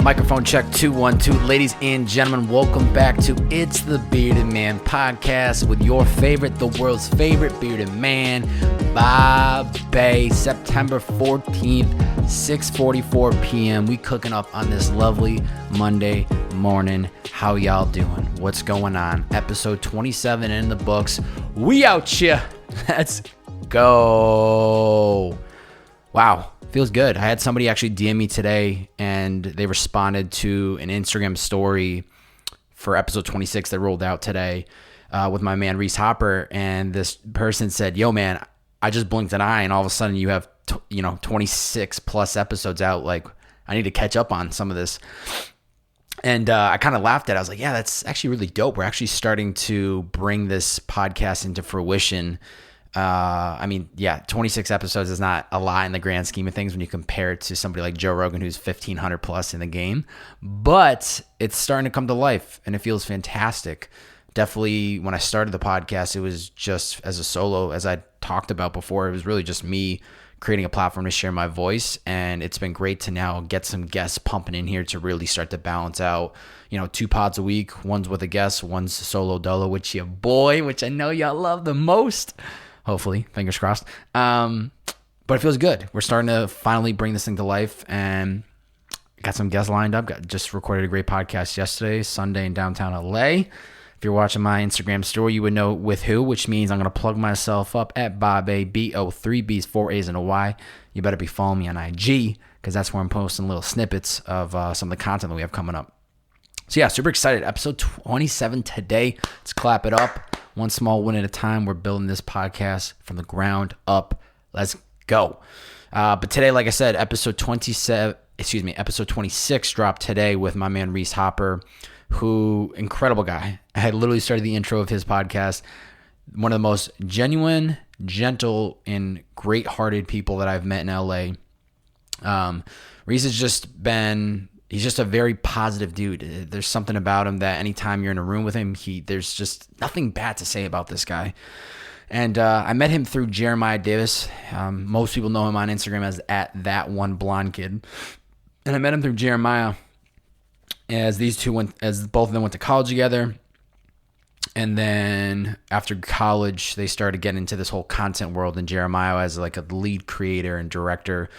Microphone check 212. Ladies and gentlemen, welcome back to It's the Bearded Man podcast with your favorite, the world's favorite bearded man, Bob Bay. September 14th, 6:44 p.m. We cooking up on this lovely Monday morning. How y'all doing? What's going on? Episode 27 in the books. We out here. Let's go. Wow. Feels good. I had somebody actually DM me today, and they responded to an Instagram story for episode 26 that rolled out today with my man Reese Hopper, and this person said, "Yo, man, I just blinked an eye, and all of a sudden you have 26 plus episodes out. Like, I need to catch up on some of this." And I kind of laughed at it. I was like, "Yeah, that's actually really dope. We're actually starting to bring this podcast into fruition." 26 episodes is not a lot in the grand scheme of things when you compare it to somebody like Joe Rogan, who's 1,500 plus in the game, but it's starting to come to life and it feels fantastic. Definitely when I started the podcast, it was just as a solo, as I talked about before, it was really just me creating a platform to share my voice. And it's been great to now get some guests pumping in here to really start to balance out, 2 pods a week, one's with a guest, one's solo dolo, which I know y'all love the most. Hopefully, fingers crossed. But it feels good. We're starting to finally bring this thing to life, and got some guests lined up. Just recorded a great podcast yesterday, Sunday in downtown LA. If you're watching my Instagram story, you would know with who, which means I'm going to plug myself up at Bob-A, B-O, 3 B's, 4 A's, and a Y. You better be following me on IG, because that's where I'm posting little snippets of some of the content that we have coming up. So yeah, super excited. Episode 27 today. Let's clap it up. One small win at a time. We're building this podcast from the ground up. Let's go. But today, like I said, episode 26 dropped today with my man Reese Hopper, who, incredible guy. I had literally started the intro of his podcast. One of the most genuine, gentle, and great-hearted people that I've met in LA. Reese has he's just a very positive dude. There's something about him that anytime you're in a room with him, there's just nothing bad to say about this guy. And I met him through Jeremiah Davis. Most people know him on Instagram as @that1blondekid. And I met him through Jeremiah as both of them went to college together. And then after college, they started getting into this whole content world. And Jeremiah, as like a lead creator and director,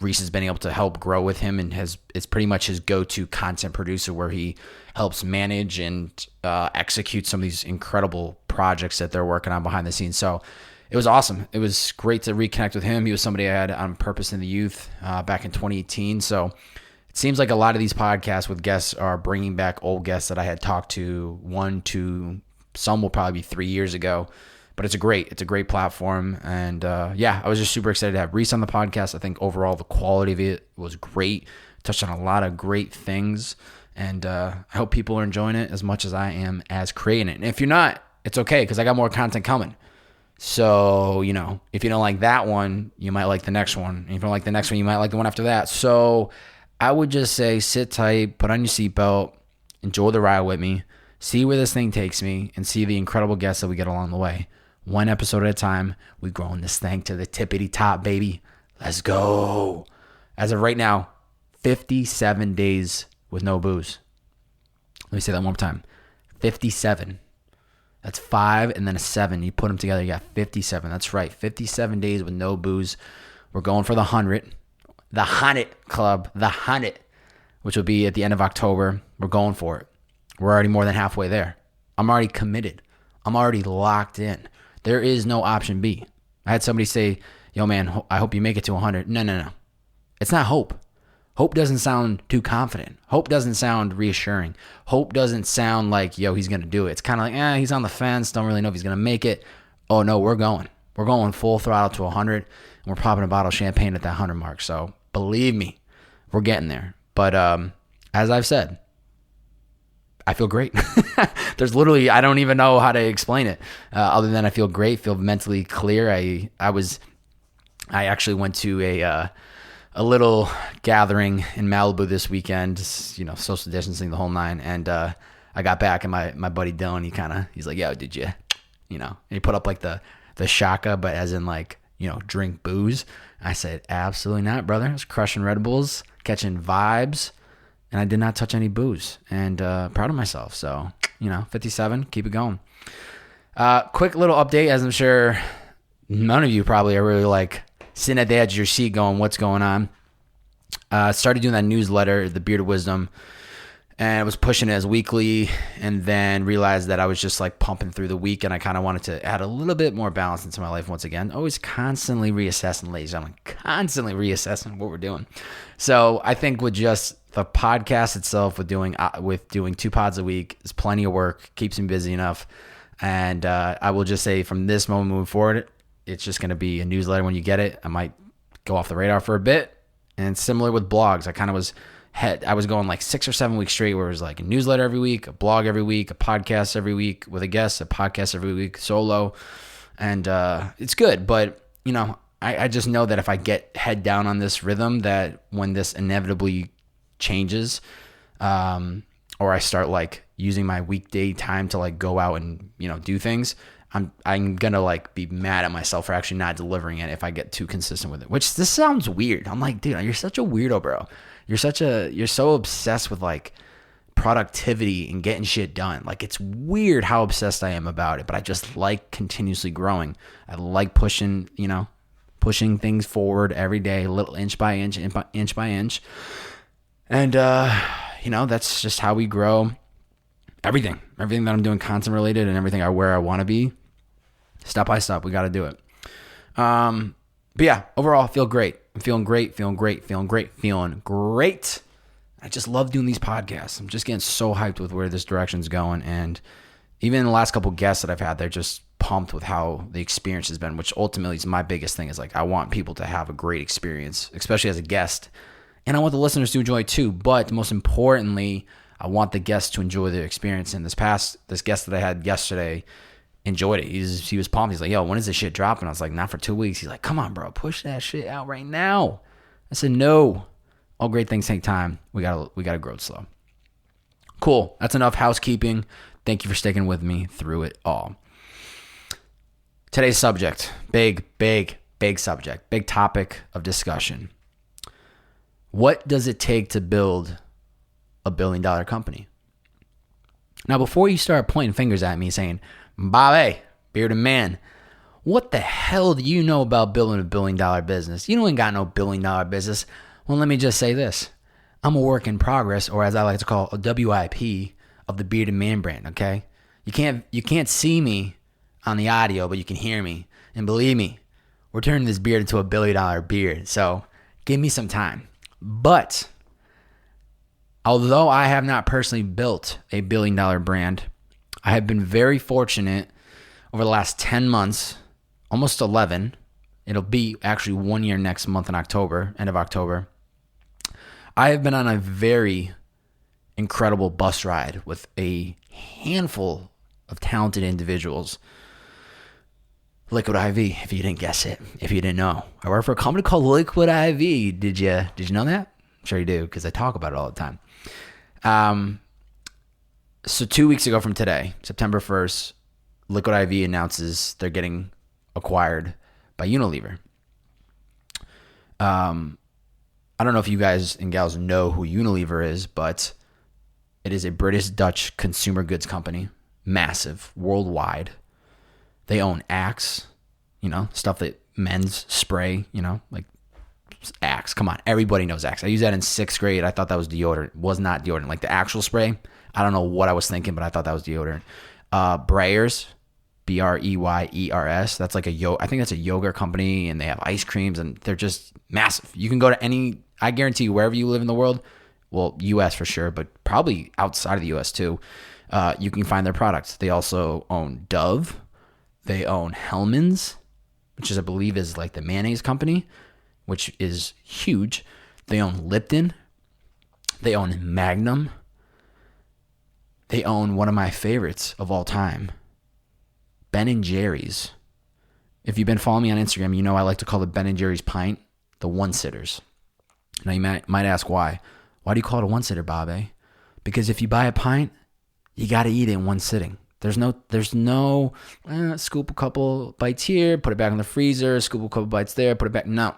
Reese has been able to help grow with him, and it's pretty much his go-to content producer, where he helps manage and execute some of these incredible projects that they're working on behind the scenes. So it was awesome. It was great to reconnect with him. He was somebody I had on Purpose in the Youth back in 2018. So it seems like a lot of these podcasts with guests are bringing back old guests that I had talked to some will probably be 3 years ago. But it's a great platform. And I was just super excited to have Reese on the podcast. I think overall the quality of it was great. Touched on a lot of great things. And I hope people are enjoying it as much as I am as creating it. And if you're not, it's okay, because I got more content coming. So, if you don't like that one, you might like the next one. And if you don't like the next one, you might like the one after that. So I would just say sit tight, put on your seatbelt, enjoy the ride with me, see where this thing takes me, and see the incredible guests that we get along the way. One episode at a time, we're growing this thing to the tippity top, baby. Let's go. As of right now, 57 days with no booze. Let me say that one more time. 57. That's 5 and then a 7. You put them together, you got 57. That's right. 57 days with no booze. We're going for the 100. The 100 Club. The 100, which will be at the end of October. We're going for it. We're already more than halfway there. I'm already committed. I'm already locked in. There is no option B. I had somebody say, "Yo, man, I hope you make it to 100. No. It's not hope. Hope doesn't sound too confident. Hope doesn't sound reassuring. Hope doesn't sound like, yo, he's going to do it. It's kind of like, he's on the fence. Don't really know if he's going to make it. Oh, no, we're going. We're going full throttle to 100, and we're popping a bottle of champagne at that 100 mark. So believe me, we're getting there. But as I've said, I feel great. There's literally, I don't even know how to explain it other than I feel great, feel mentally clear. I actually went to a little gathering in Malibu this weekend, social distancing the whole nine. And I got back, and my buddy Dylan, he's like, "Yo, did you, and he put up like the shaka, but as in like, drink booze." I said, "Absolutely not, brother. I was crushing Red Bulls, catching vibes, and I did not touch any booze, and proud of myself. So, 57, keep it going. Quick little update, as I'm sure none of you probably are really like sitting at the edge of your seat going, what's going on? Started doing that newsletter, The Bearded Wisdom, and I was pushing it as weekly, and then realized that I was just like pumping through the week, and I kind of wanted to add a little bit more balance into my life once again. Always constantly reassessing, ladies and gentlemen, constantly reassessing what we're doing. So I think with just the podcast itself, with doing 2 pods a week, is plenty of work, keeps me busy enough. And I will just say from this moment moving forward, it's just going to be a newsletter when you get it. I might go off the radar for a bit. And similar with blogs, I was going like 6 or 7 weeks straight where it was like a newsletter every week, a blog every week, a podcast every week with a guest, a podcast every week solo. And it's good. But, I just know that if I get head down on this rhythm, that when this inevitably changes, or I start like using my weekday time to like go out and, do things, I'm going to like be mad at myself for actually not delivering it if I get too consistent with it, which this sounds weird. I'm like, dude, you're such a weirdo, bro. You're so obsessed with like productivity and getting shit done. Like, it's weird how obsessed I am about it, but I just like continuously growing. I like pushing things forward every day, little inch by inch. And, that's just how we grow everything that I'm doing content related and everything where I want to be. Step by step, we got to do it. But yeah, overall, I feel great. I'm feeling great. I just love doing these podcasts. I'm just getting so hyped with where this direction's going. And even the last couple guests that I've had, they're just pumped with how the experience has been, which ultimately is my biggest thing, is like, I want people to have a great experience, especially as a guest. And I want the listeners to enjoy it too. But most importantly, I want the guests to enjoy the experience. And this guest that I had yesterday enjoyed it. He was pumped. He's like, yo, when is this shit dropping? I was like, not for 2 weeks. He's like, come on, bro, push that shit out right now. I said, no. All great things take time. We gotta grow it slow. Cool. That's enough housekeeping. Thank you for sticking with me through it all. Today's subject, big subject, big topic of discussion. What does it take to build a $1 billion company? Now, before you start pointing fingers at me saying, Bobby, bearded man, what the hell do you know about building a $1 billion business? You ain't got no $1 billion business. Well, let me just say this. I'm a work in progress, or as I like to call, a WIP of the Bearded Man brand, okay? You can't see me on the audio, but you can hear me. And believe me, we're turning this beard into a $1 billion beard. So give me some time. But although I have not personally built a $1 billion brand, I have been very fortunate over the last 10 months, almost 11. It'll be actually 1 year next month in October, end of October. I have been on a very incredible bus ride with a handful of talented individuals. Liquid I.V, if you didn't guess it, if you didn't know. I work for a company called Liquid I.V. Did you know that? I'm sure you do, because I talk about it all the time. So 2 weeks ago from today, September 1st, Liquid I.V announces they're getting acquired by Unilever. I don't know if you guys and gals know who Unilever is, but it is a British-Dutch consumer goods company, massive, worldwide. They own Axe, stuff that men's spray, like Axe. Come on, everybody knows Axe. I used that in 6th grade. I thought that was deodorant. It was not deodorant. Like the actual spray, I don't know what I was thinking, but I thought that was deodorant. Breyers, Breyers. That's like I think that's a yogurt company, and they have ice creams, and they're just massive. You can go to I guarantee you, wherever you live in the world, well, U.S. for sure, but probably outside of the U.S. too, you can find their products. They also own Dove. They own Hellmann's, which I believe is like the mayonnaise company, which is huge. They own Lipton. They own Magnum. They own one of my favorites of all time, Ben & Jerry's. If you've been following me on Instagram, you know I like to call the Ben & Jerry's pint the one-sitters. Now you might ask why. Why do you call it a one-sitter, Bobby? Because if you buy a pint, you got to eat it in one sitting. There's no scoop a couple bites here, put it back in the freezer, scoop a couple bites there, put it back. No.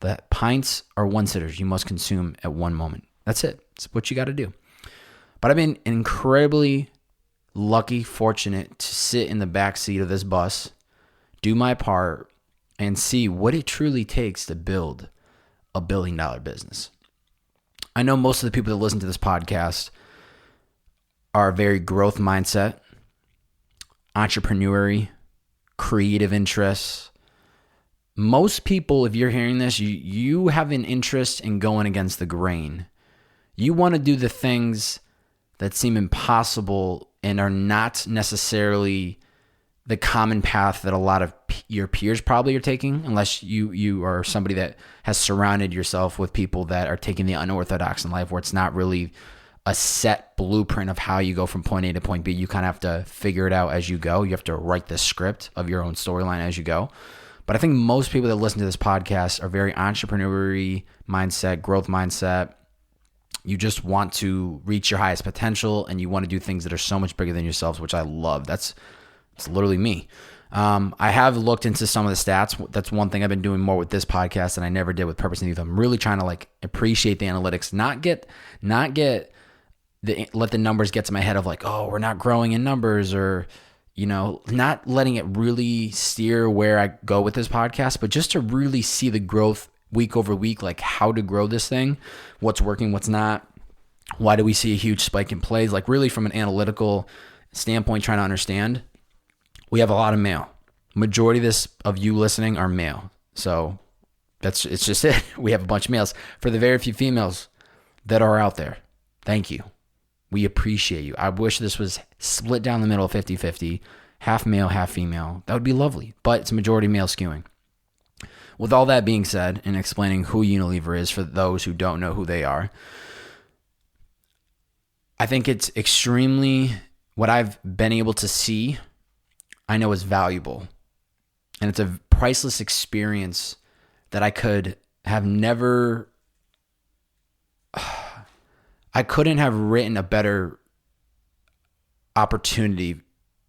The pints are one-sitters you must consume at one moment. That's it. It's what you got to do. But I've been incredibly lucky, fortunate to sit in the back seat of this bus, do my part, and see what it truly takes to build a $1 billion business. I know most of the people that listen to this podcast are very growth mindset, entrepreneurial, creative interests. Most people, if you're hearing this, you have an interest in going against the grain. You want to do the things that seem impossible and are not necessarily the common path that a lot of your peers probably are taking, unless you are somebody that has surrounded yourself with people that are taking the unorthodox in life, where it's not really a set blueprint of how you go from point A to point B. You kind of have to figure it out as you go. You have to write the script of your own storyline as you go. But I think most people that listen to this podcast are very entrepreneurial mindset, growth mindset. You just want to reach your highest potential, and you want to do things that are so much bigger than yourselves, which I love. It's literally me. I have looked into some of the stats. That's one thing I've been doing more with this podcast than I never did with Purpose and Youth. I'm really trying to appreciate the analytics, not let the numbers get to my head of oh, we're not growing in numbers, or not letting it really steer where I go with this podcast, but just to really see the growth week over week, how to grow this thing, what's working, what's not, why do we see a huge spike in plays, really from an analytical standpoint, trying to understand. We have a lot of male. Majority of you listening are male. So it's just it. We have a bunch of males. For the very few females that are out there, thank you. We appreciate you. I wish this was split down the middle 50-50, half male, half female. That would be lovely, but it's majority male skewing. With all that being said, and explaining who Unilever is for those who don't know who they are, I think it's extremely, what I've been able to see, I know is valuable. And it's a priceless experience that I could have never, I couldn't have written a better opportunity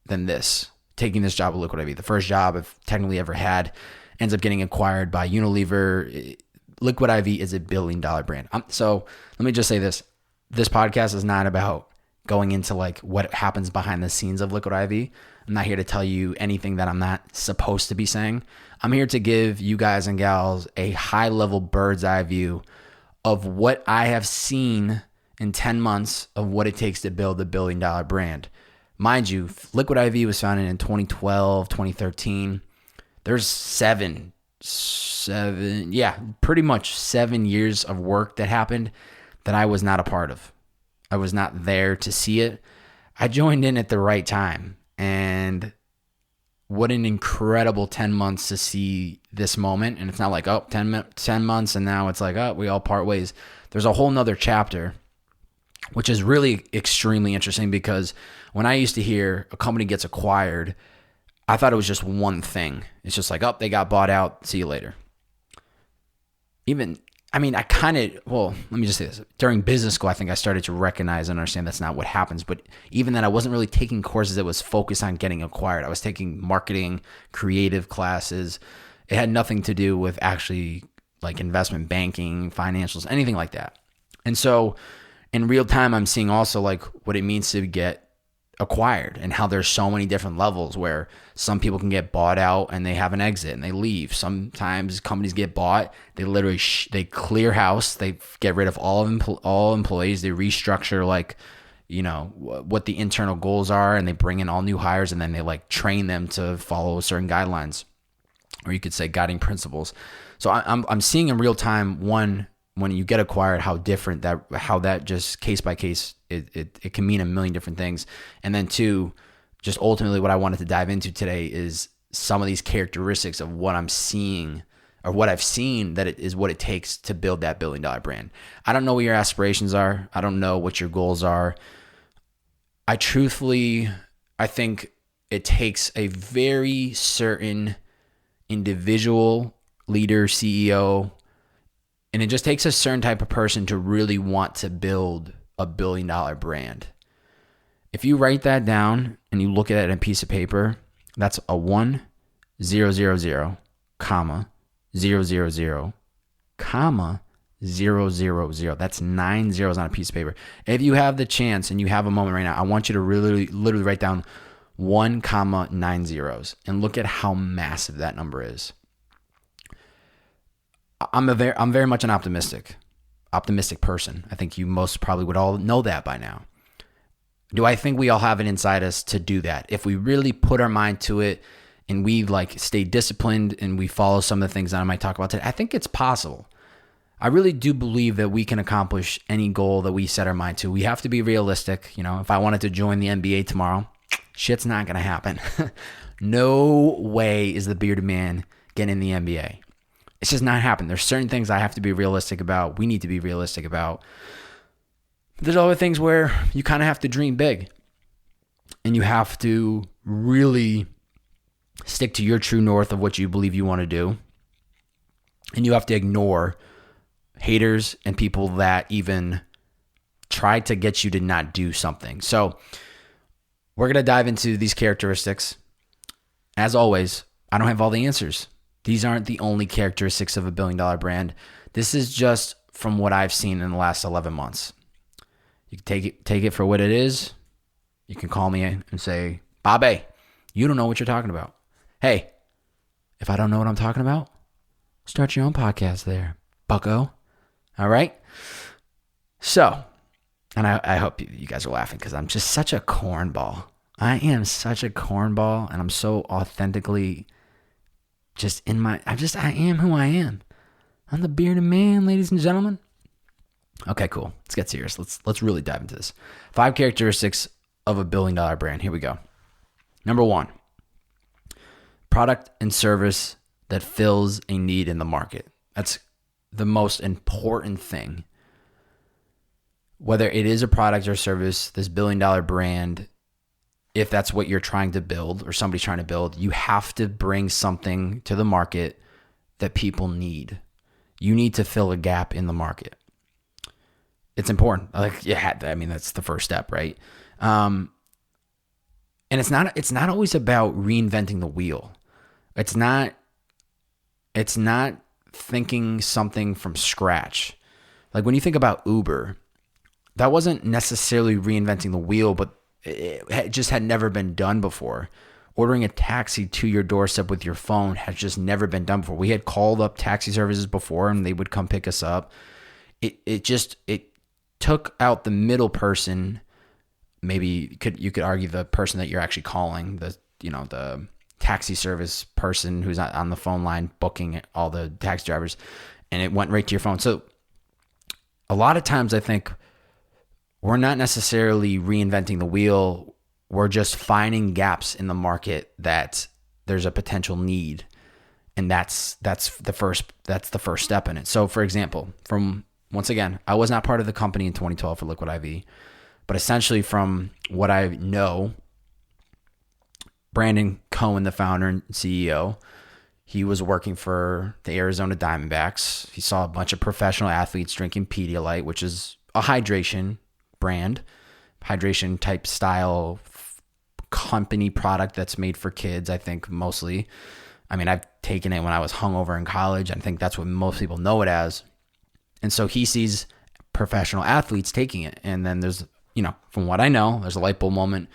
than this, taking this job at Liquid I.V. The first job I've technically ever had, ends up getting acquired by Unilever. Liquid I.V. is a $1 billion brand. So let me just say this. This podcast is not about going into what happens behind the scenes of Liquid I.V. I'm not here to tell you anything that I'm not supposed to be saying. I'm here to give you guys and gals a high-level bird's eye view of what I have seen in 10 months of what it takes to build a $1 billion brand. Mind you, Liquid I.V. was founded in 2012, 2013. There's pretty much 7 years of work that happened that I was not a part of. I was not there to see it. I joined in at the right time, and what an incredible 10 months to see this moment. And it's not 10 months and now it's we all part ways. There's a whole nother chapter, which is really extremely interesting, because when I used to hear a company gets acquired, I thought it was just one thing. It's just they got bought out, see you later. Let me just say this. During business school, I think I started to recognize and understand that's not what happens. But even then, I wasn't really taking courses that was focused on getting acquired. I was taking marketing, creative classes. It had nothing to do with actually investment banking, financials, anything like that. And so in real time, I'm seeing also what it means to get acquired, and how there's so many different levels where some people can get bought out and they have an exit and they leave. Sometimes companies get bought, they literally they clear house, they get rid of all employees, they restructure what the internal goals are, and they bring in all new hires, and then they train them to follow certain guidelines, or you could say guiding principles. So I'm seeing in real time, one, when you get acquired, how different how that just case by case, it can mean a million different things. And then two, just ultimately what I wanted to dive into today is some of these characteristics of what I'm seeing, or what I've seen, that it is what it takes to build that $1 billion brand. I don't know what your aspirations are. I don't know what your goals are. I think it takes a very certain individual, leader, CEO, and it just takes a certain type of person to really want to build a $1 billion brand. If you write that down and you look at it on a piece of paper, that's a 1, 0, 0, 0, comma, 0, 0, 0, comma, That's 9 zeros on a piece of paper. If you have the chance and you have a moment right now, I want you to really, literally write down 1,9 zeros and look at how massive that number is. I'm very much an optimistic person. I think you most probably would all know that by now. Do I think we all have it inside us to do that? If we really put our mind to it and we stay disciplined and we follow some of the things that I might talk about today, I think it's possible. I really do believe that we can accomplish any goal that we set our mind to. We have to be realistic. If I wanted to join the NBA tomorrow, shit's not going to happen. No way is the bearded man getting in the NBA. It's just not happening. There's certain things I have to be realistic about. We need to be realistic about. There's other things where you kind of have to dream big. And you have to really stick to your true north of what you believe you want to do. And you have to ignore haters and people that even try to get you to not do something. So we're going to dive into these characteristics. As always, I don't have all the answers. These aren't the only characteristics of a $1 billion brand. This is just from what I've seen in the last 11 months. You can take it for what it is. You can call me and say, Bobby, you don't know what you're talking about. Hey, if I don't know what I'm talking about, start your own podcast there, bucko. All right? So, and I hope you guys are laughing because I'm just such a cornball. I am such a cornball, and I'm so authentically just I am who I am. I'm the bearded man, ladies and gentlemen. Okay, cool. Let's get serious. Let's really dive into this. 5 characteristics of a $1 billion brand. Here we go. Number 1, product and service that fills a need in the market. That's the most important thing. Whether it is a product or service, this $1 billion brand, if that's what you're trying to build or somebody's trying to build, you have to bring something to the market that people need. You need to fill a gap in the market. It's important. That's the first step, right? And it's not always about reinventing the wheel. It's not thinking something from scratch. Like when you think about Uber, that wasn't necessarily reinventing the wheel, but it just had never been done before. Ordering a taxi to your doorstep with your phone has just never been done before. We had called up taxi services before and they would come pick us up. It took out the middle person. Maybe you could argue the person that you're actually calling, the taxi service person who's on the phone line booking all the taxi drivers, and it went right to your phone. So a lot of times I think we're not necessarily reinventing the wheel. We're just finding gaps in the market that there's a potential need. And that's the first step in it. So for example, once again, I was not part of the company in 2012 for Liquid I.V, but essentially from what I know, Brandon Cohen, the founder and CEO, he was working for the Arizona Diamondbacks. He saw a bunch of professional athletes drinking Pedialyte, which is a hydration brand, hydration type style company product that's made for kids, I think mostly. I've taken it when I was hungover in college. I think that's what most people know it as. And so he sees professional athletes taking it. And then there's, from what I know, there's a light bulb moment.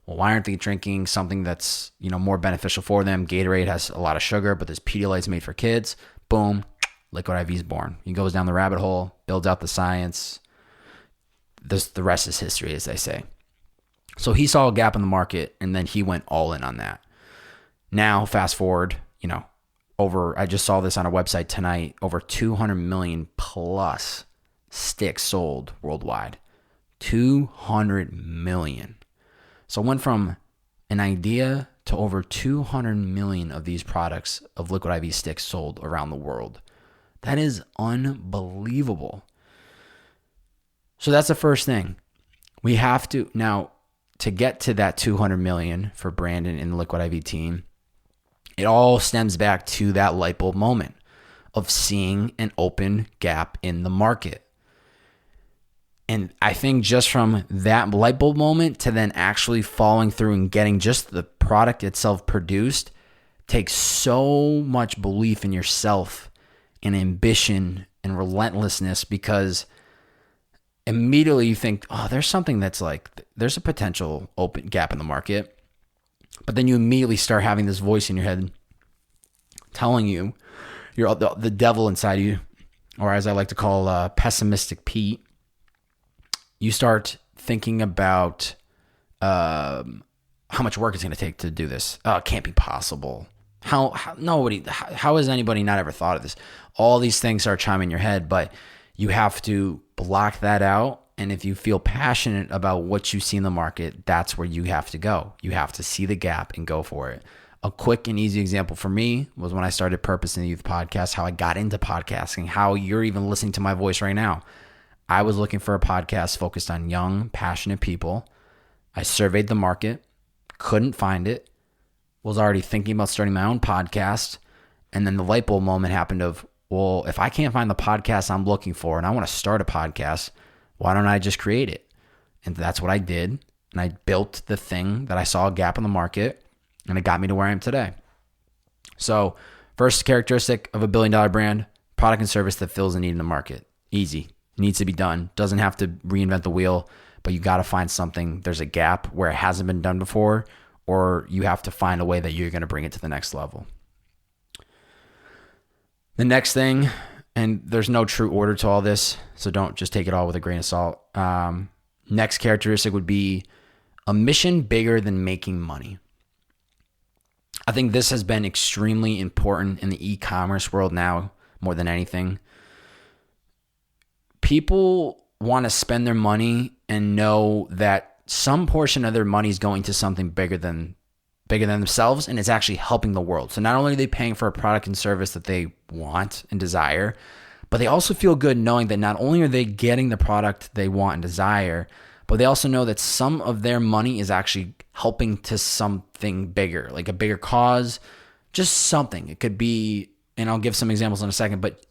Well, why aren't they drinking something that's, more beneficial for them? Gatorade has a lot of sugar, but this Pedialyte's made for kids. Boom, Liquid I.V is born. He goes down the rabbit hole, builds out the science. The rest is history, as they say. So he saw a gap in the market, and then he went all in on that. Now, fast forward, I just saw this on a website tonight, over 200 million plus sticks sold worldwide. 200 million. So it went from an idea to over 200 million of these products of Liquid I.V sticks sold around the world. That is unbelievable. So that's the first thing. We have to, now, to get to that 200 million for Brandon and the Liquid I.V team, it all stems back to that light bulb moment of seeing an open gap in the market. And I think just from that light bulb moment to then actually following through and getting just the product itself produced takes so much belief in yourself and ambition and relentlessness, because immediately you think, oh, there's something that's like, there's a potential open gap in the market. But then you immediately start having this voice in your head telling you, you're the devil inside you, or as I like to call pessimistic Pete. You start thinking about how much work it's going to take to do this. Oh, it can't be possible. How has anybody not ever thought of this? All these things start chiming in your head, but you have to block that out. And if you feel passionate about what you see in the market, that's where you have to go. You have to see the gap and go for it. A quick and easy example for me was when I started Purpose in the Youth podcast, how I got into podcasting, how you're even listening to my voice right now. I was looking for a podcast focused on young, passionate people. I surveyed the market, couldn't find it, was already thinking about starting my own podcast. And then the light bulb moment happened of, well, if I can't find the podcast I'm looking for and I want to start a podcast, why don't I just create it? And that's what I did. And I built the thing that I saw a gap in the market, and it got me to where I am today. So first characteristic of a $1 billion brand, product and service that fills a need in the market. Easy. Needs to be done. Doesn't have to reinvent the wheel, but you got to find something. There's a gap where it hasn't been done before, or you have to find a way that you're going to bring it to the next level. The next thing, and there's no true order to all this, so don't just take it all with a grain of salt. Next characteristic would be a mission bigger than making money. I think this has been extremely important in the e-commerce world now more than anything. People want to spend their money and know that some portion of their money is going to something bigger than themselves, and it's actually helping the world. So not only are they paying for a product and service that they want and desire, but they also feel good knowing that not only are they getting the product they want and desire, but they also know that some of their money is actually helping to something bigger, like a bigger cause, just something. It could be, and I'll give some examples in a second, but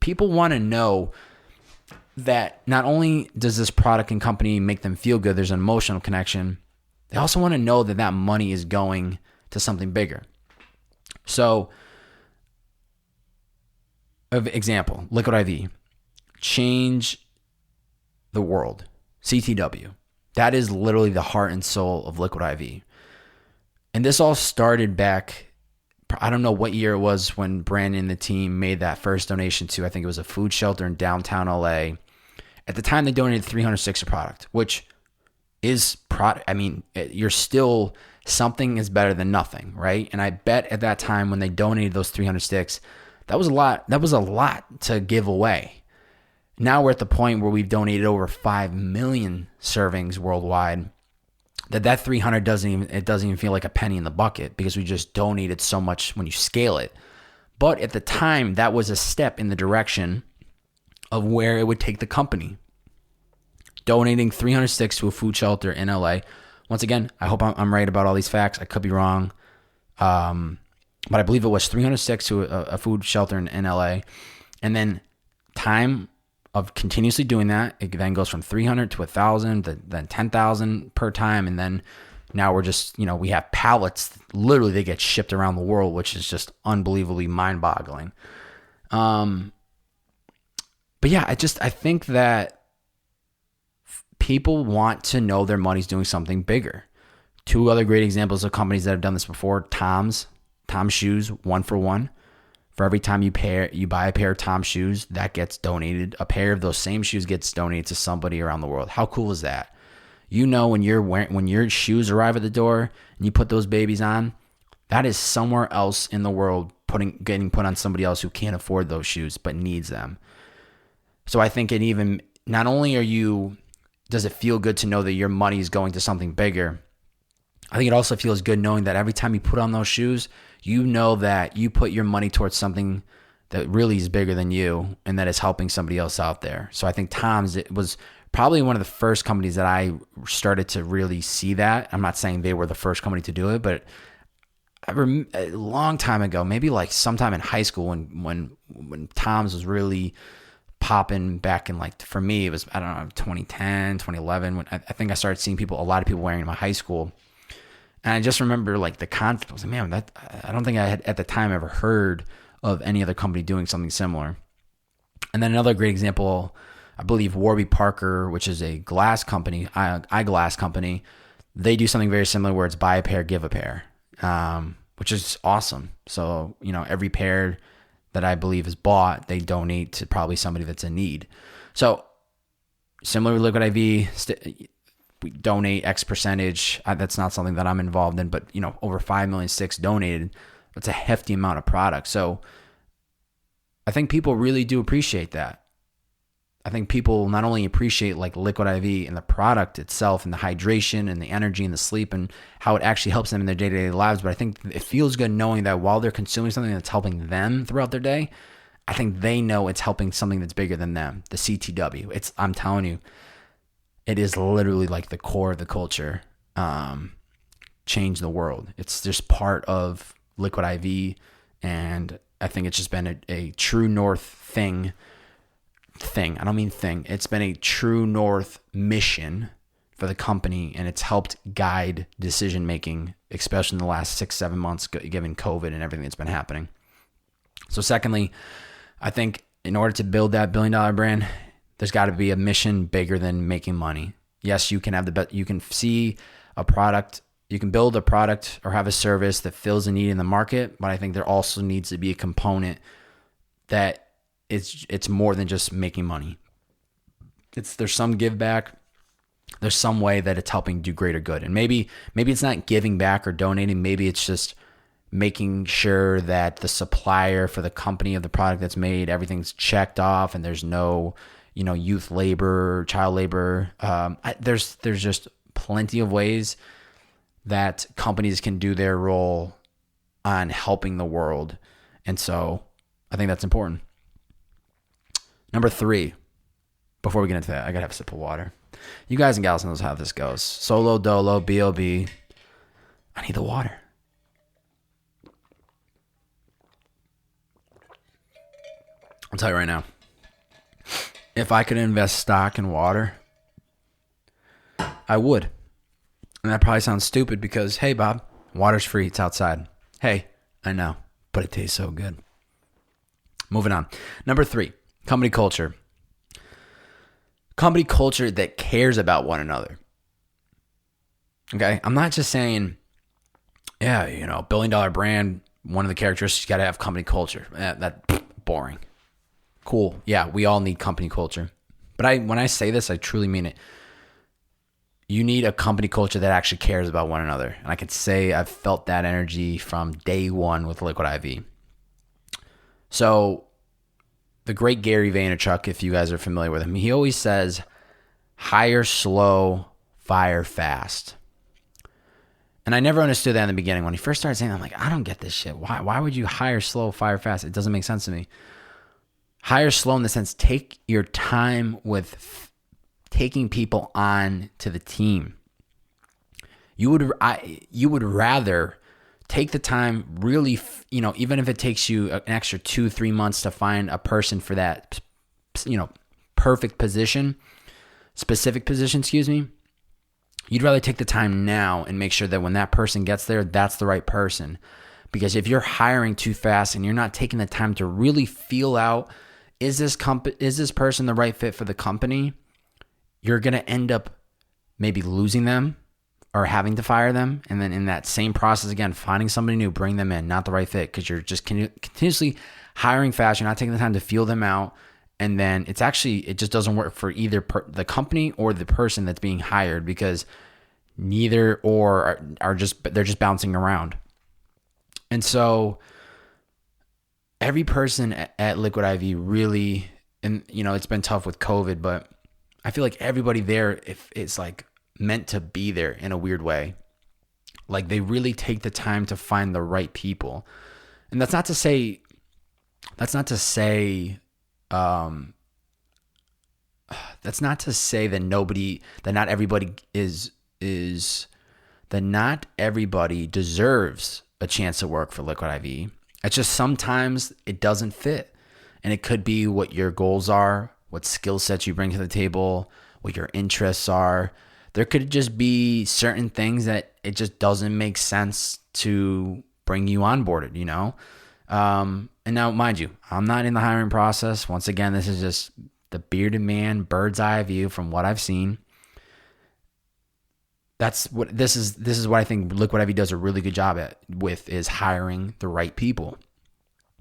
people want to know that not only does this product and company make them feel good, there's an emotional connection. They also want to know that that money is going to something bigger. So, example, Liquid I.V. Change the world. CTW. That is literally the heart and soul of Liquid I.V. And this all started back, I don't know what year it was when Brandon and the team made that first donation to, I think it was a food shelter in downtown LA. At the time, they donated 306 a product, which is, you're still, something is better than nothing, right? And I bet at that time when they donated those 300 sticks, that was a lot. That was a lot to give away. Now we're at the point where we've donated over 5 million servings worldwide. That 300 doesn't even feel like a penny in the bucket because we just donated so much when you scale it. But at the time, that was a step in the direction of where it would take the company. Donating 300 sticks to a food shelter in LA. Once again, I hope I'm right about all these facts. I could be wrong. But I believe it was 300 sticks to a food shelter in LA. And then time of continuously doing that, it then goes from 300 to 1,000, then 10,000 per time. And then now we're just, we have pallets. Literally, they get shipped around the world, which is just unbelievably mind-boggling. But yeah, I think that people want to know their money's doing something bigger. Two other great examples of companies that have done this before, Tom's shoes, 1 for 1. For every time you buy a pair of Tom's shoes, that gets donated. A pair of those same shoes gets donated to somebody around the world. How cool is that? When your shoes arrive at the door and you put those babies on, that is somewhere else in the world getting put on somebody else who can't afford those shoes but needs them. So I think not only does it feel good to know that your money is going to something bigger, I think it also feels good knowing that every time you put on those shoes, you know that you put your money towards something that really is bigger than you and that is helping somebody else out there. So I think Tom's, it was probably one of the first companies that I started to really see that. I'm not saying they were the first company to do it, but a long time ago, maybe like sometime in high school when Tom's was really popping back in, like, for me, it was, 2010, 2011, when I think I started seeing a lot of people wearing it in my high school. And I just remember, like, the concept. I was like, man, I don't think I had at the time ever heard of any other company doing something similar. And then another great example, I believe Warby Parker, which is a glass company, eyeglass company, they do something very similar where it's buy a pair, give a pair, which is awesome. So, every pair that I believe is bought, they donate to probably somebody that's in need. So similar with Liquid IV, we donate X percentage. That's not something that I'm involved in, but over 5 million sticks donated. That's a hefty amount of product. So I think people really do appreciate that. I think people not only appreciate like Liquid IV and the product itself and the hydration and the energy and the sleep and how it actually helps them in their day-to-day lives, but I think it feels good knowing that while they're consuming something that's helping them throughout their day, I think they know it's helping something that's bigger than them, the CTW. I'm telling you, it is literally like the core of the culture. Change the world. It's just part of Liquid IV, and I think it's just been a true north thing. I don't mean thing. It's been a true north mission for the company, and it's helped guide decision making, especially in the last 6-7 months, given COVID and everything that's been happening. So secondly, I think in order to build that $1 billion brand, there's got to be a mission bigger than making money. Yes, you can have you can see a product, you can build a product or have a service that fills a need in the market, but I think there also needs to be a component that it's more than just making money. There's some give back. There's some way that it's helping do greater good. And maybe it's not giving back or donating. Maybe it's just making sure that the supplier for the company of the product that's made, everything's checked off and there's no, youth labor, child labor. There's just plenty of ways that companies can do their role on helping the world. And so I think that's important. Number 3, before we get into that, I got to have a sip of water. You guys and gals knows how this goes. Solo, dolo, B.O.B. I need the water. I'll tell you right now, if I could invest stock in water, I would. And that probably sounds stupid because, hey, Bob, water's free. It's outside. Hey, I know, but it tastes so good. Moving on. Number 3, company culture. Company culture that cares about one another. Okay? I'm not just saying, yeah, $1 billion brand, one of the characteristics, you got to have company culture. That's boring. Cool. Yeah, we all need company culture. But when I say this, I truly mean it. You need a company culture that actually cares about one another. And I could say I've felt that energy from day one with Liquid IV. So the great Gary Vaynerchuk, if you guys are familiar with him, he always says, hire slow, fire fast. And I never understood that in the beginning. When he first started saying that, I'm like, I don't get this shit. Why would you hire slow, fire fast? It doesn't make sense to me. Hire slow in the sense, take your time with taking people on to the team. You would rather take the time, really, even if it takes you an extra 2-3 months to find a person for that, perfect position, specific position, you'd rather take the time now and make sure that when that person gets there, that's the right person. Because if you're hiring too fast and you're not taking the time to really feel out, is this person the right fit for the company? You're going to end up maybe losing them or having to fire them. And then in that same process, again, finding somebody new, bring them in, not the right fit, because you're just continuously hiring fast. You're not taking the time to feel them out. And then it just doesn't work for either the company or the person that's being hired, because neither or they're just bouncing around. And so every person at Liquid IV really, and it's been tough with COVID, but I feel like everybody there, if it's like meant to be there in a weird way. Like they really take the time to find the right people. And that's not to say that not everybody deserves a chance to work for Liquid IV. It's just sometimes it doesn't fit. And it could be what your goals are, what skill sets you bring to the table, what your interests are. There could just be certain things that it just doesn't make sense to bring you onboarded, And now, mind you, I'm not in the hiring process. Once again, this is just the bearded man, bird's eye view from what I've seen. This is what I think Liquid I.V does a really good job with is hiring the right people.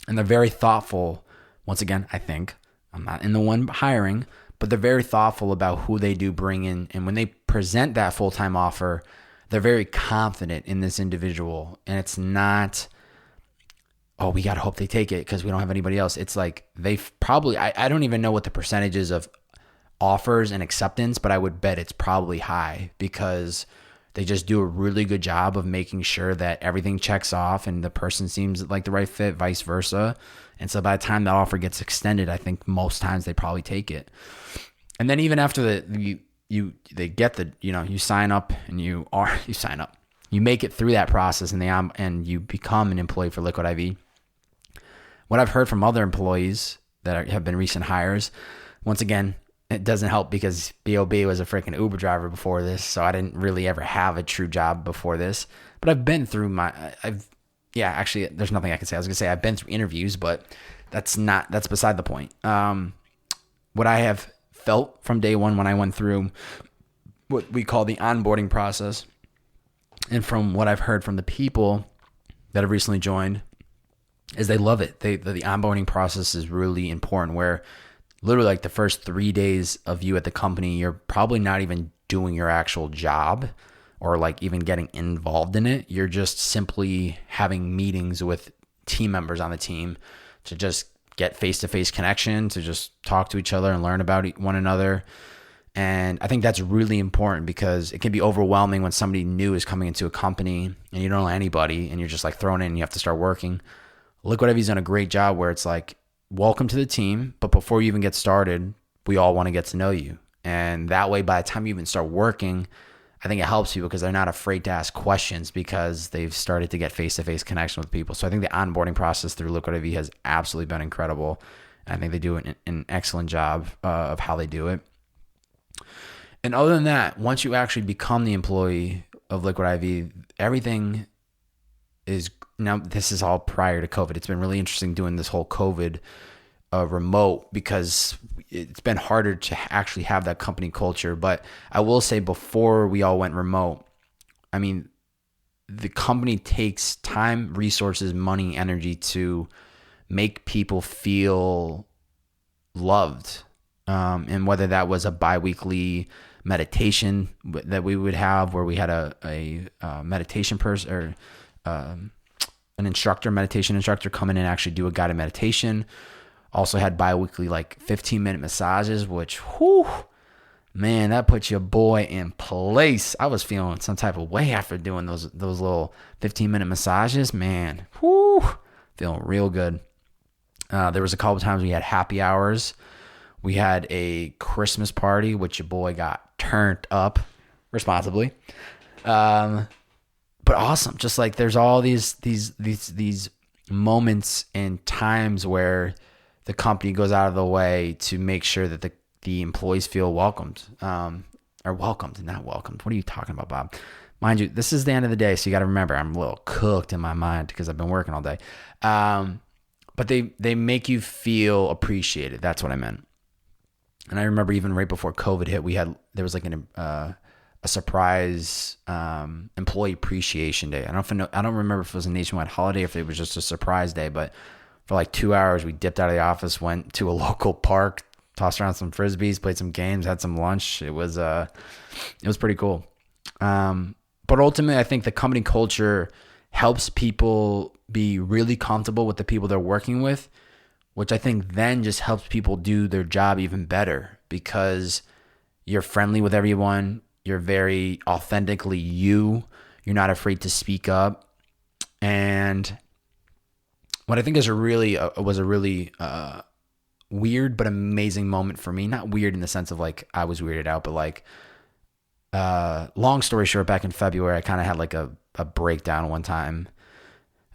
And they're very thoughtful. Once again, I think I'm not in the one hiring, but they're very thoughtful about who they do bring in. And when they present that full-time offer, they're very confident in this individual. And it's not, oh, we got to hope they take it because we don't have anybody else. It's like they've probably, I don't even know what the percentage is of offers and acceptance, but I would bet it's probably high because they just do a really good job of making sure that everything checks off and the person seems like the right fit, vice versa. And so by the time that offer gets extended, I think most times they probably take it. And then even after you sign up and you sign up, you make it through that process and you become an employee for Liquid I.V. What I've heard from other employees that have been recent hires, once again, it doesn't help because B.O.B. was a freaking Uber driver before this, so I didn't really ever have a true job before this. But I've been through actually, there's nothing I can say. I was going to say I've been through interviews, but that's beside the point. What I have felt from day one when I went through what we call the onboarding process, and from what I've heard from the people that have recently joined, is they love it. The onboarding process is really important where literally like the first 3 days of you at the company, you're probably not even doing your actual job or like even getting involved in it. You're just simply having meetings with team members on the team to just get face-to-face connection, to just talk to each other and learn about one another. And I think that's really important because it can be overwhelming when somebody new is coming into a company and you don't know anybody and you're just like thrown in and you have to start working. Liquid I.V's done a great job where it's like, welcome to the team, but before you even get started, we all want to get to know you. And that way, by the time you even start working, I think it helps people because they're not afraid to ask questions because they've started to get face-to-face connection with people. So I think the onboarding process through Liquid I.V has absolutely been incredible. I think they do an excellent job of how they do it. And other than that, once you actually become the employee of Liquid I.V, everything is, now this is all prior to COVID. It's been really interesting doing this whole COVID remote because it's been harder to actually have that company culture. But I will say before we all went remote, I mean, the company takes time, resources, money, energy to make people feel loved. And whether that was a biweekly meditation that we would have where we had a meditation person or an instructor, meditation instructor come in and actually do a guided meditation. Also had bi-weekly like 15-minute massages, which, whew, man, that puts your boy in place. I was feeling some type of way after doing those little 15-minute massages. Man, whew, feeling real good. There was a couple of times we had happy hours. We had a Christmas party, which your boy got turned up responsibly. But awesome. Just like there's all these moments and times where the company goes out of the way to make sure that the employees feel welcomed, or welcomed, not welcomed. What are you talking about, Bob? Mind you, this is the end of the day, so you got to remember I'm a little cooked in my mind because I've been working all day. But they make you feel appreciated. That's what I meant. And I remember even right before COVID hit, there was like a surprise employee appreciation day. I don't remember if it was a nationwide holiday, if it was just a surprise day, but for like 2 hours, we dipped out of the office, went to a local park, tossed around some frisbees, played some games, had some lunch. It was pretty cool. But ultimately, I think the company culture helps people be really comfortable with the people they're working with, which I think then just helps people do their job even better because you're friendly with everyone. You're very authentically you. You're not afraid to speak up. And what I think is was a really weird but amazing moment for me. Not weird in the sense of like I was weirded out, but like long story short, back in February, I kind of had like a breakdown one time.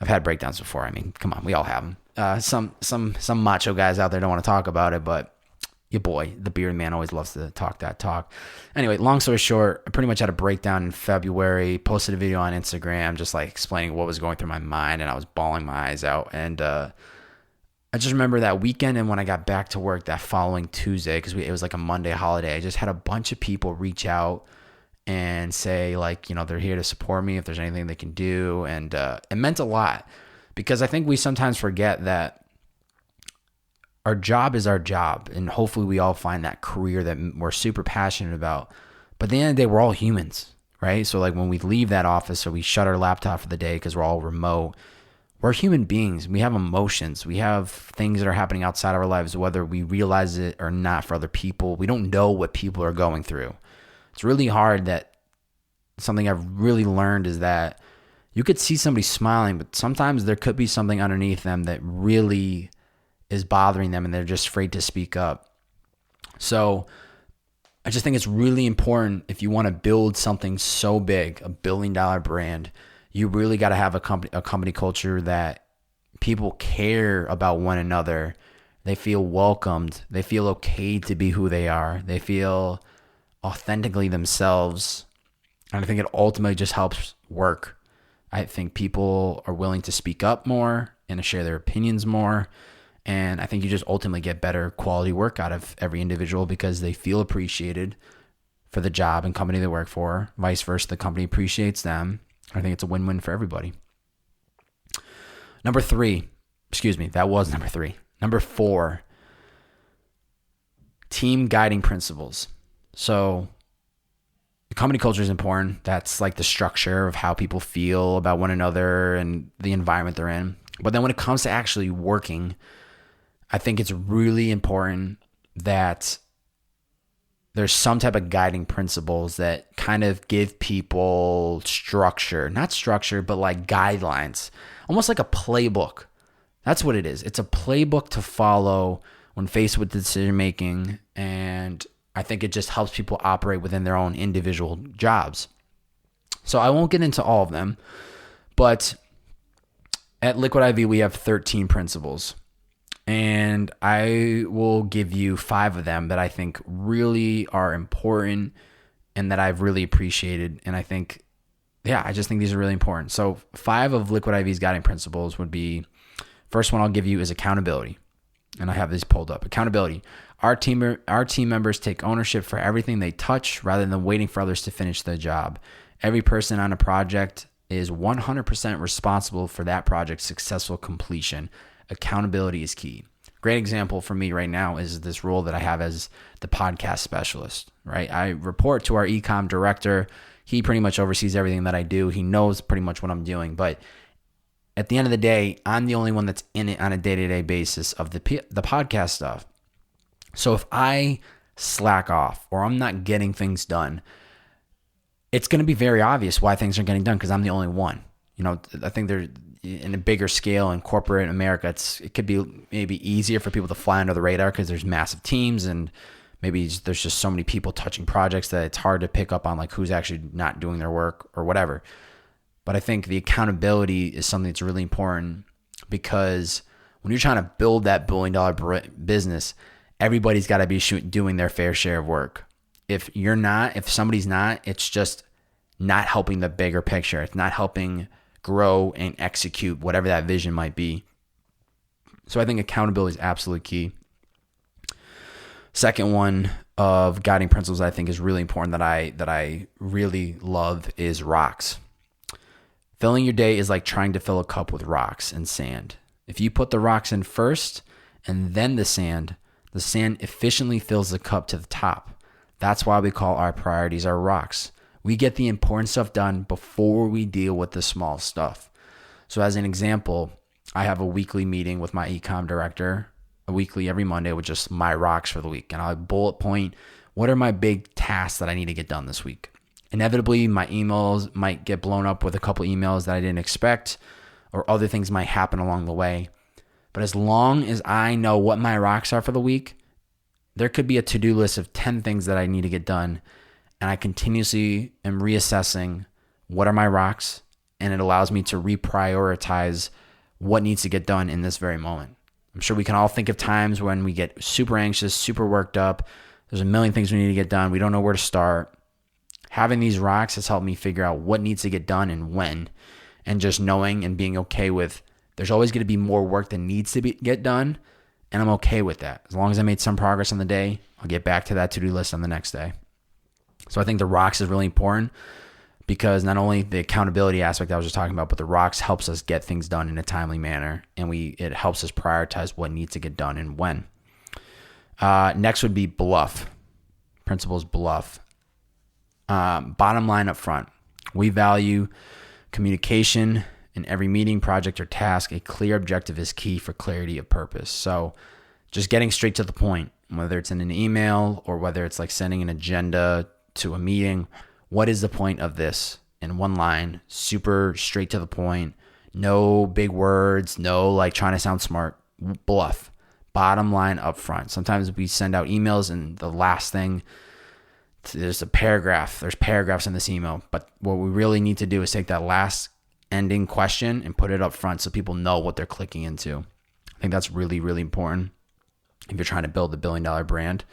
I've had breakdowns before. I mean, come on, we all have them. Some macho guys out there don't want to talk about it, but your boy, the beard man, always loves to talk that talk. Anyway, long story short, I pretty much had a breakdown in February, posted a video on Instagram, just like explaining what was going through my mind, and I was bawling my eyes out. And I just remember that weekend, and when I got back to work that following Tuesday, because it was like a Monday holiday, I just had a bunch of people reach out and say, like, they're here to support me if there's anything they can do. And it meant a lot, because I think we sometimes forget that our job is our job, and hopefully we all find that career that we're super passionate about. But at the end of the day, we're all humans, right? So like when we leave that office or we shut our laptop for the day because we're all remote, we're human beings. We have emotions. We have things that are happening outside of our lives, whether we realize it or not. For other people, we don't know what people are going through. It's really hard. That something I've really learned is that you could see somebody smiling, but sometimes there could be something underneath them that really is bothering them, and they're just afraid to speak up. So I just think it's really important, if you want to build something so big, $1 billion brand, you really got to have a company culture that people care about one another. They feel welcomed. They feel okay to be who they are. They feel authentically themselves. And I think it ultimately just helps work. I think people are willing to speak up more and to share their opinions more. And I think you just ultimately get better quality work out of every individual, because they feel appreciated for the job and company they work for. Vice versa, the company appreciates them. I think it's a win-win for everybody. Number 4, team guiding principles. So the company culture is important. That's like the structure of how people feel about one another and the environment they're in. But then when it comes to actually working, I think it's really important that there's some type of guiding principles that kind of give people structure. Not structure, but like guidelines. Almost like a playbook. That's what it is. It's a playbook to follow when faced with decision making. And I think it just helps people operate within their own individual jobs. So I won't get into all of them. But at Liquid I.V, we have 13 principles. And I will give you 5 of them that I think really are important and that I've really appreciated. And I think, I just think these are really important. So 5 of Liquid IV's guiding principles would be, first one I'll give you is accountability. And I have these pulled up. Accountability. Our team members take ownership for everything they touch rather than waiting for others to finish the job. Every person on a project is 100% responsible for that project's successful completion. Accountability is key. Great example for me right now is this role that I have as the podcast specialist, right? I report to our e-com director. He pretty much oversees everything that I do. He knows pretty much what I'm doing. But at the end of the day, I'm the only one that's in it on a day-to-day basis of the podcast stuff. So if I slack off or I'm not getting things done, it's going to be very obvious why things aren't getting done, because I'm the only one. I think they're in a bigger scale in corporate America. It could be maybe easier for people to fly under the radar because there's massive teams, and maybe there's just so many people touching projects that it's hard to pick up on like who's actually not doing their work or whatever. But I think the accountability is something that's really important, because when you're trying to build that $1 billion business, everybody's got to be doing their fair share of work. If somebody's not, it's just not helping the bigger picture. It's not helping grow and execute whatever that vision might be. So I think accountability is absolutely key. Second one of guiding principles I think is really important that I really love is rocks. Filling your day is like trying to fill a cup with rocks and sand. If you put the rocks in first and then the sand efficiently fills the cup to the top. That's why we call our priorities our rocks. We get the important stuff done before we deal with the small stuff. So as an example, I have a weekly meeting with my e-com director, every Monday, with just my rocks for the week. And I'll bullet point, what are my big tasks that I need to get done this week? Inevitably, my emails might get blown up with a couple emails that I didn't expect, or other things might happen along the way. But as long as I know what my rocks are for the week, there could be a to-do list of 10 things that I need to get done. And I continuously am reassessing what are my rocks, and it allows me to reprioritize what needs to get done in this very moment. I'm sure we can all think of times when we get super anxious, super worked up. There's a million things we need to get done. We don't know where to start. Having these rocks has helped me figure out what needs to get done and when, and just knowing and being okay with there's always going to be more work that needs to get done, and I'm okay with that. As long as I made some progress on the day, I'll get back to that to-do list on the next day. So I think the rocks is really important because not only the accountability aspect I was just talking about, but the rocks helps us get things done in a timely manner, and it helps us prioritize what needs to get done and when. Next would be bluff. Principles bluff. Bottom line up front. We value communication in every meeting, project, or task. A clear objective is key for clarity of purpose. So just getting straight to the point, whether it's in an email or whether it's like sending an agenda to a meeting. What is the point of this? In one line, super straight to the point. No big words, no like trying to sound smart. Bluff. Bottom line up front. Sometimes we send out emails and the last thing, there's paragraphs in this email, but what we really need to do is take that last ending question and put it up front so people know what they're clicking into. I think that's really, really important if you're trying to build a $1 billion brand.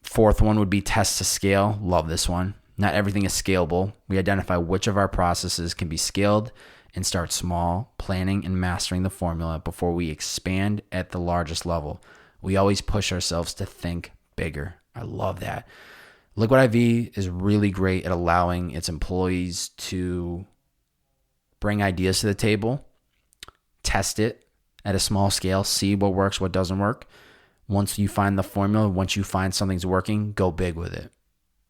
Fourth one would be test to scale. Love this one. Not everything is scalable. We identify which of our processes can be scaled and start small, planning and mastering the formula before we expand at the largest level. We always push ourselves to think bigger. I love that. Liquid I.V is really great at allowing its employees to bring ideas to the table, test it at a small scale, see what works, what doesn't work. Once you find the formula, once you find something's working, go big with it.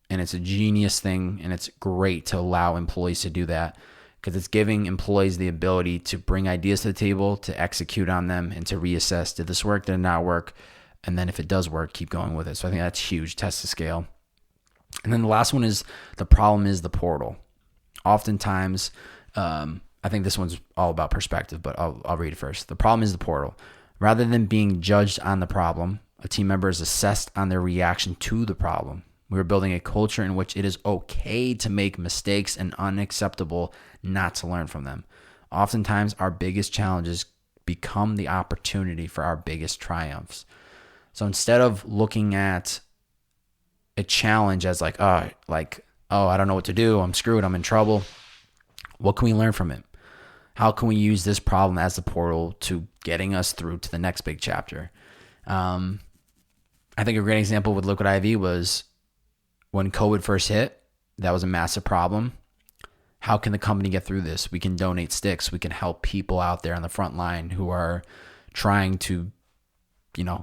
And it's a genius thing, and it's great to allow employees to do that because it's giving employees the ability to bring ideas to the table, to execute on them, and to reassess, did this work, did it not work? And then if it does work, keep going with it. So I think that's huge, test to scale. And then the last one is the problem is the portal. Oftentimes, I think this one's all about perspective, but I'll read it first. The problem is the portal. Rather than being judged on the problem, a team member is assessed on their reaction to the problem. We are building a culture in which it is okay to make mistakes and unacceptable not to learn from them. Oftentimes, our biggest challenges become the opportunity for our biggest triumphs. So instead of looking at a challenge as like, oh, I don't know what to do, I'm screwed, I'm in trouble, what can we learn from it? How can we use this problem as the portal to getting us through to the next big chapter? I think a great example with Liquid I.V was when COVID first hit. That was a massive problem. How can the company get through this? We can donate sticks. We can help people out there on the front line who are trying to,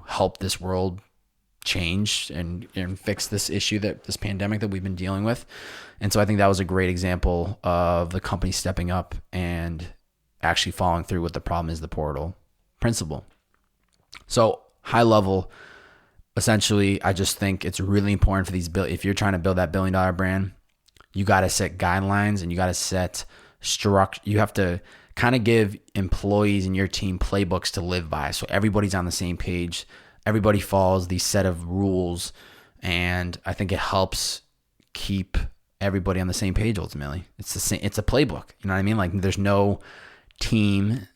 help this world change and fix this issue, this pandemic that we've been dealing with. And so I think that was a great example of the company stepping up and actually following through with the problem is the portal principle. So high level, essentially, I just think it's really important for if you're trying to build that $1 billion brand, you got to set guidelines and you got to set structure. You have to kind of give employees in your team playbooks to live by. So everybody's on the same page. Everybody follows these set of rules. And I think it helps keep everybody on the same page ultimately. It's a playbook. You know what I mean? Like there's no team,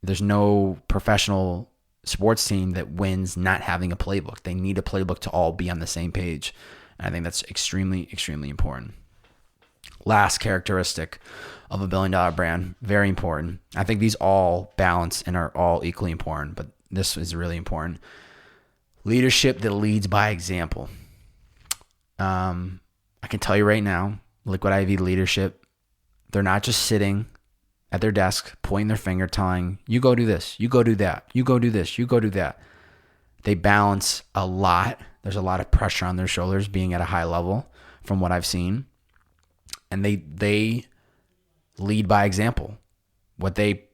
there's no professional sports team that wins not having a playbook. They need a playbook to all be on the same page. And I think that's extremely, extremely important. Last characteristic of a $1 billion brand, very important. I think these all balance and are all equally important, but this is really important. Leadership that leads by example. I can tell you right now, Liquid I.V leadership, they're not just sitting at their desk, pointing their finger, telling, you go do this, you go do that, you go do this, you go do that. They balance a lot. There's a lot of pressure on their shoulders being at a high level from what I've seen. And they lead by example. What they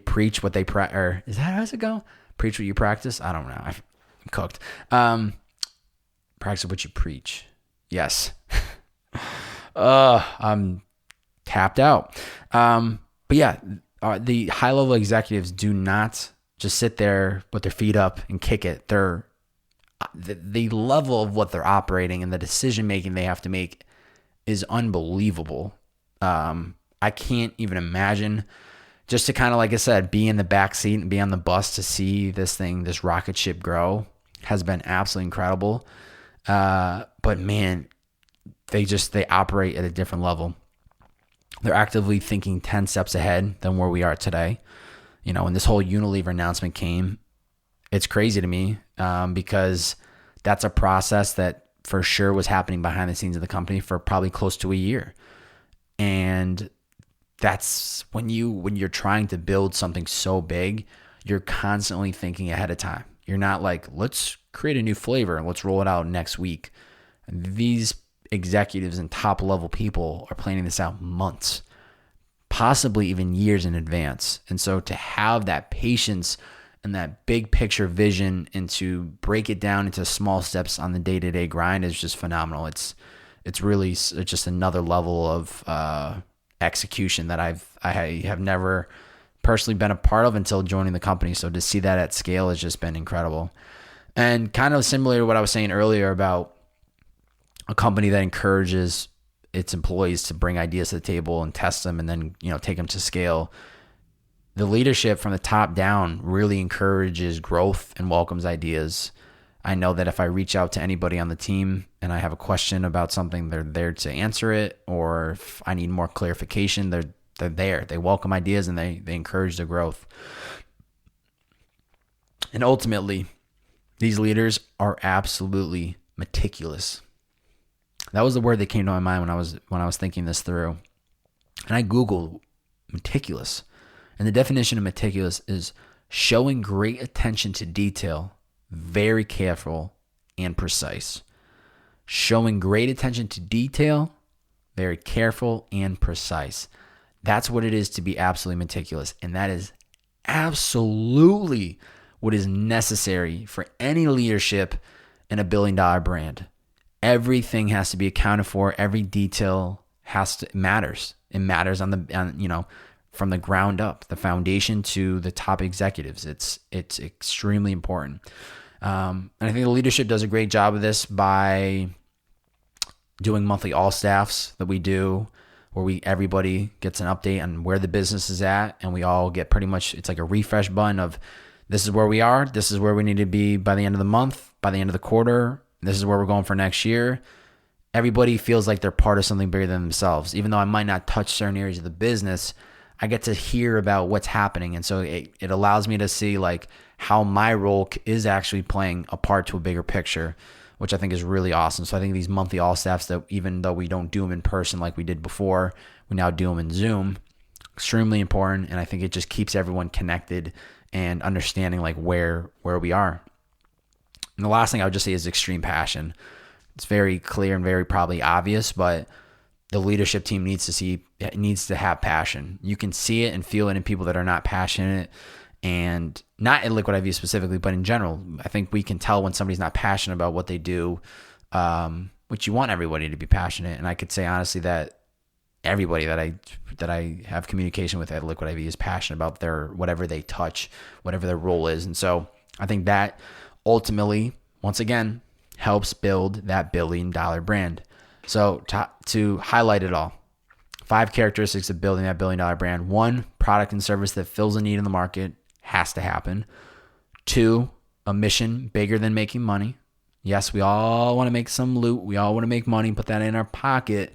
preach, what they practice, or is that how does it go? Preach what you practice? I don't know. I'm cooked. Practice what you preach. Yes. I'm tapped out. But yeah, the high level executives do not just sit there with their feet up and kick it. The level of what they're operating and the decision making they have to make is unbelievable. I can't even imagine just to kind of, like I said, be in the back seat and be on the bus to see this rocket ship grow has been absolutely incredible. But man, they operate at a different level. They're actively thinking 10 steps ahead than where we are today. When this whole Unilever announcement came, it's crazy to me because that's a process that for sure was happening behind the scenes of the company for probably close to a year. And that's when you're trying to build something so big, you're constantly thinking ahead of time. You're not like, let's create a new flavor and let's roll it out next week. These executives and top level people are planning this out months, possibly even years in advance. And so to have that patience and that big picture vision and to break it down into small steps on the day-to-day grind is just phenomenal. It's just another level of execution that I have never personally been a part of until joining the company. So to see that at scale has just been incredible. And kind of similar to what I was saying earlier about a company that encourages its employees to bring ideas to the table and test them and then, take them to scale. The leadership from the top down really encourages growth and welcomes ideas. I know that if I reach out to anybody on the team and I have a question about something, they're there to answer it. Or if I need more clarification, they're there. They welcome ideas and they encourage the growth. And ultimately, these leaders are absolutely meticulous. That was the word that came to my mind when I was thinking this through. And I Googled meticulous. And the definition of meticulous is showing great attention to detail, very careful and precise. Showing great attention to detail, very careful and precise. That's what it is to be absolutely meticulous. And that is absolutely what is necessary for any leadership in $1 billion brand. Everything has to be accounted for. Every detail matters. It matters from the ground up, the foundation to the top executives. It's extremely important. And I think the leadership does a great job of this by doing monthly all staffs that we do, where everybody gets an update on where the business is at, and we all get pretty much, it's like a refresh button of this is where we are, this is where we need to be by the end of the month, by the end of the quarter, this is where we're going for next year. Everybody feels like they're part of something bigger than themselves. Even though I might not touch certain areas of the business, I get to hear about what's happening. And so it allows me to see like how my role is actually playing a part to a bigger picture, which I think is really awesome. So I think these monthly all staffs, that even though we don't do them in person like we did before, we now do them in Zoom, extremely important. And I think it just keeps everyone connected and understanding like where we are. And the last thing I would just say is extreme passion. It's very clear and very probably obvious, but the leadership team needs to have passion. You can see it and feel it in people that are not passionate, and not in Liquid IV specifically, but in general. I think we can tell when somebody's not passionate about what they do, which you want everybody to be passionate. And I could say honestly that everybody that I have communication with at Liquid IV is passionate about their whatever they touch, whatever their role is. And so I think that ultimately, once again, helps build that $1 billion brand. So to highlight it all, 5 characteristics of building that $1 billion brand. 1, product and service that fills a need in the market, has to happen. 2, a mission bigger than making money. Yes, we all want to make some loot. We all want to make money, put that in our pocket.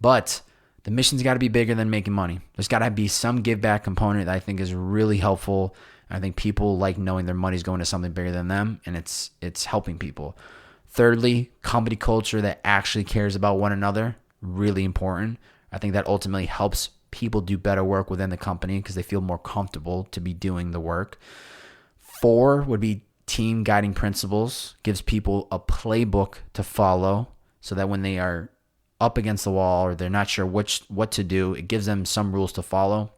But the mission's got to be bigger than making money. There's got to be some give back component that I think is really helpful. I think people like knowing their money's going to something bigger than them, and it's helping people. Thirdly, company culture that actually cares about one another, really important. I think that ultimately helps people do better work within the company because they feel more comfortable to be doing the work. 4 would be team guiding principles, gives people a playbook to follow so that when they are up against the wall or they're not sure what to do, it gives them some rules to follow.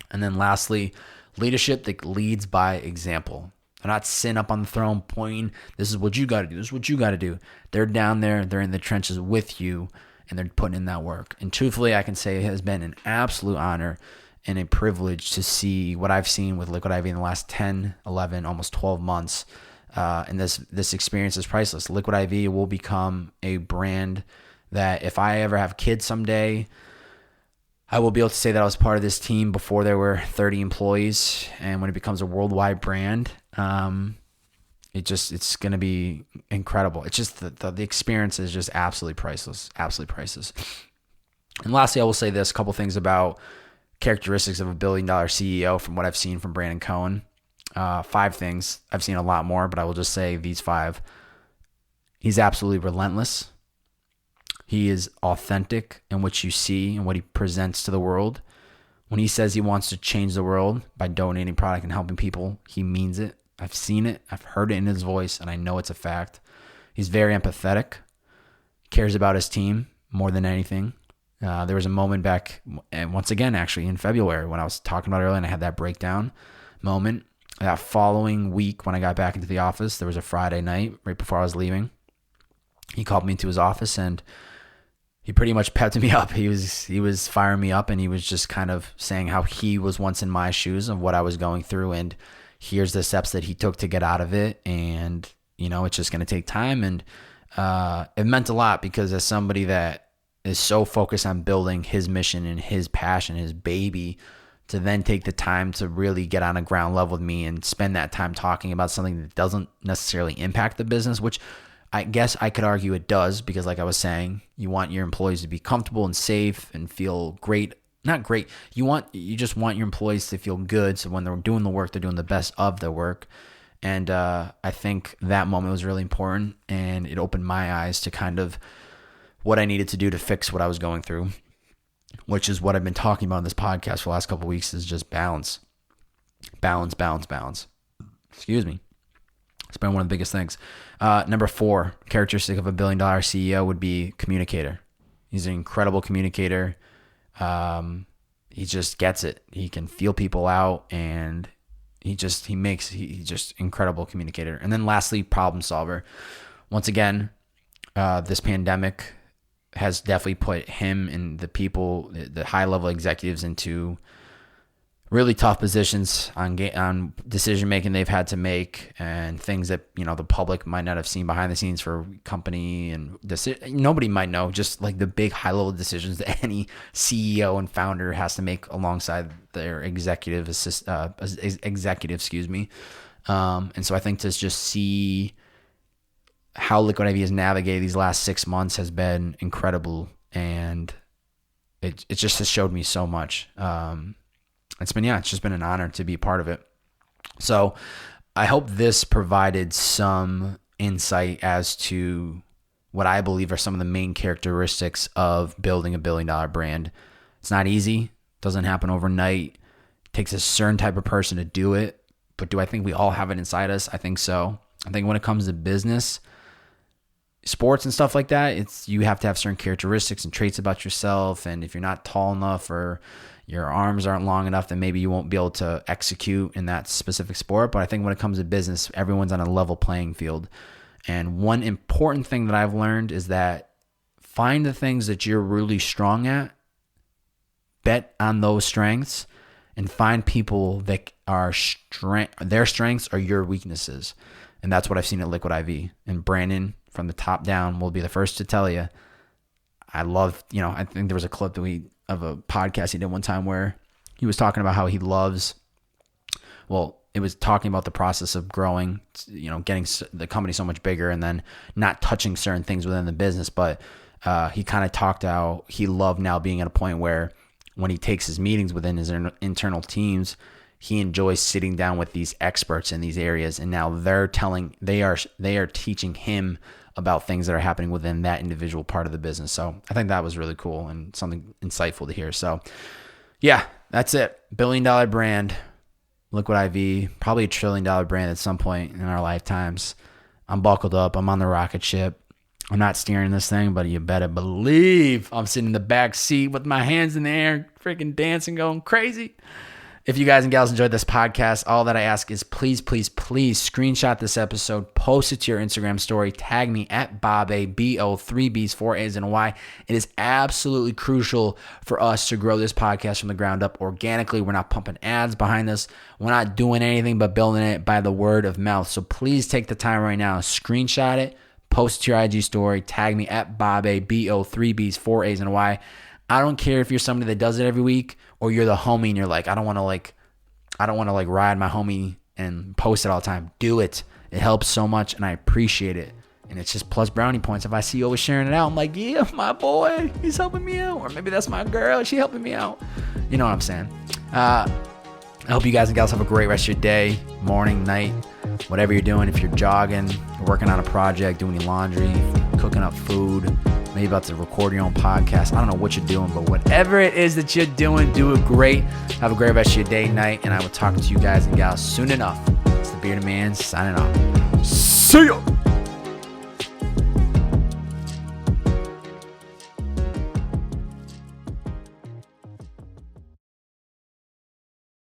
And then lastly, leadership that leads by example. They're not sitting up on the throne pointing, this is what you got to do, this is what you got to do. They're down there, they're in the trenches with you, and they're putting in that work. And truthfully, I can say it has been an absolute honor and a privilege to see what I've seen with Liquid IV in the last 10, 11, almost 12 months. And this experience is priceless. Liquid IV will become a brand that if I ever have kids someday, I will be able to say that I was part of this team before there were 30 employees. And when it becomes a worldwide brand, it's going to be incredible. It's just the experience is just absolutely priceless, absolutely priceless. And lastly, I will say this, a couple things about characteristics of a $1 billion CEO from what I've seen from Brandon Cohen. 5 things. I've seen a lot more, but I will just say these 5. He's absolutely relentless. He is authentic in what you see and what he presents to the world. When he says he wants to change the world by donating product and helping people, he means it. I've seen it. I've heard it in his voice, and I know it's a fact. He's very empathetic. Cares about his team more than anything. There was a moment back, and once again, actually, in February, when I was talking about it earlier, and I had that breakdown moment. That following week, when I got back into the office, there was a Friday night right before I was leaving. He called me into his office, and he pretty much pepped me up. He was firing me up, and he was just kind of saying how he was once in my shoes of what I was going through, and here's the steps that he took to get out of it. And, it's just going to take time. And it meant a lot, because as somebody that is so focused on building his mission and his passion, his baby, to then take the time to really get on a ground level with me and spend that time talking about something that doesn't necessarily impact the business, which I guess I could argue it does, because like I was saying, you want your employees to be comfortable and safe and feel great. Not great. You just want your employees to feel good. So when they're doing the work, they're doing the best of their work. And I think that moment was really important, and it opened my eyes to kind of what I needed to do to fix what I was going through, which is what I've been talking about in this podcast for the last couple of weeks, is just balance. Balance, balance, balance. Excuse me. It's been one of the biggest things. Number 4, characteristic of a $1 billion CEO would be communicator. He's an incredible communicator. He just gets it. He can feel people out, and he's just incredible communicator. And then lastly, problem solver. Once again, this pandemic has definitely put him and the people, the high level executives, into really tough positions on decision making they've had to make, and things that the public might not have seen behind the scenes for company, and nobody might know, just like the big high level decisions that any CEO and founder has to make alongside their executive. And so I think to just see how Liquid I.V has navigated these last 6 months has been incredible, and it just has showed me so much. It's just been an honor to be a part of it. So I hope this provided some insight as to what I believe are some of the main characteristics of building a $1 billion brand. It's not easy. It doesn't happen overnight. It takes a certain type of person to do it. But do I think we all have it inside us? I think so. I think when it comes to business, sports and stuff like that, you have to have certain characteristics and traits about yourself. And if you're not tall enough, or your arms aren't long enough, then maybe you won't be able to execute in that specific sport. But I think when it comes to business, everyone's on a level playing field. And one important thing that I've learned is that find the things that you're really strong at, bet on those strengths, and find people that their strengths are your weaknesses. And that's what I've seen at Liquid I.V. And Brandon, from the top down, will be the first to tell you. I love, I think there was a clip of a podcast he did one time where he was talking about how he loves, it was talking about the process of growing, getting the company so much bigger, and then not touching certain things within the business. But he kind of talked how he loved now being at a point where when he takes his meetings within his internal teams, he enjoys sitting down with these experts in these areas, and now they are teaching him about things that are happening within that individual part of the business. So I think that was really cool and something insightful to hear. So yeah, that's it. $1 billion brand, Liquid I.V, probably $1 trillion brand at some point in our lifetimes. I'm buckled up. I'm on the rocket ship. I'm not steering this thing, but you better believe I'm sitting in the back seat with my hands in the air, freaking dancing, going crazy. If you guys and gals enjoyed this podcast, all that I ask is please, please, please screenshot this episode, post it to your Instagram story, tag me at Bobabe, B-O, 3 B's, 4 A's, and a Y. It is absolutely crucial for us to grow this podcast from the ground up organically. We're not pumping ads behind this. We're not doing anything but building it by the word of mouth. So please take the time right now, screenshot it, post it to your IG story, tag me at Bobabe, B-O, 3 B's, 4 A's, and a Y. I don't care if you're somebody that does it every week or you're the homie and you're like, I don't want to ride my homie and post it all the time. Do it. It helps so much and I appreciate it. And it's just plus brownie points. If I see you always sharing it out, I'm like, yeah, my boy, he's helping me out. Or maybe that's my girl, she helping me out. You know what I'm saying? I hope you guys and gals have a great rest of your day, morning, night, whatever you're doing. If you're jogging, you're working on a project, doing your laundry, cooking up food, maybe about to record your own podcast. I don't know what you're doing, but whatever it is that you're doing, do it great. Have a great rest of your day, night, and I will talk to you guys and gals soon enough. It's the Bearded Man signing off. See ya!